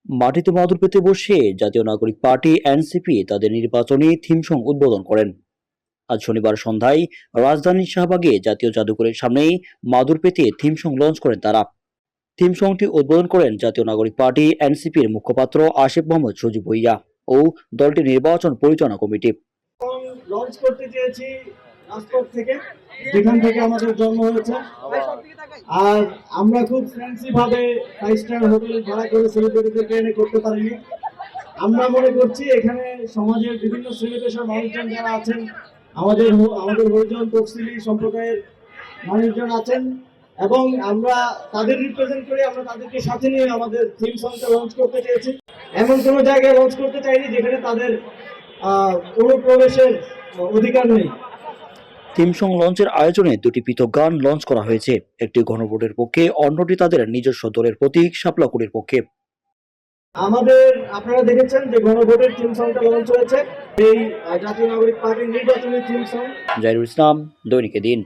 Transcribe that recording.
মাটিতে মাদুর পেতে বসে জাতীয় নাগরিক পার্টি এনসিপি তাদের নির্বাচনী থিম সং উদ্বোধন করেন। আজ শনিবার সন্ধ্যায় রাজধানীর শাহবাগে জাতীয় জাদুঘরের সামনেই মাদুর পেতে থিম সং লঞ্চ করেন তারা। থিম সংটি উদ্বোধন করেন জাতীয় নাগরিক পার্টি এনসিপির মুখপাত্র আসিফ মোহাম্মদ সজীব ভুঁইয়া ও দলটির নির্বাচন পরিচালনা কমিটি। লঞ্চ করতে চেয়েছি রাজপথ থেকে, যেখান থেকে আমাদের জন্ম হয়েছে। আর আমরা খুব ফ্যান্সি ভাবে 5 স্টার হোটেল ভাড়া করে সেলিব্রিটিদেরকে এনে করতে পারিনি। আমরা মনে করছি এখানে সমাজের বিভিন্ন শ্রেণী পেশার মানুষজন যারা আছেন, আমাদের আমাদের হরিজন তফসিলি সম্প্রদায়ের মানুষজন আছেন, এবং আমরা তাদের রিপ্রেজেন্ট করে আমরা তাদেরকে সাথে নিয়ে আমাদের থিম সংটা লঞ্চ করতে চেয়েছি। এমন কোনো জায়গায় লঞ্চ করতে চাইনি যেখানে তাদের অনুপ্রবেশের অধিকার নেই। থিম সং লঞ্চের আয়োজনে দুটি পৃথক গান লঞ্চ করা হয়েছে, একটি গণভোটের পক্ষে, অন্যটি তাদের নিজস্ব দলের প্রতীক শাপলাকুড়ির পক্ষে। আমাদের আপনারা দেখেছেন যে গণভোটের থিম সংটা লঞ্চ হয়েছে, এই জাতীয় নাগরিক পার্টির নির্বাচনী থিম সং। জাহিরুল ইসলাম, দৈনিক দিন।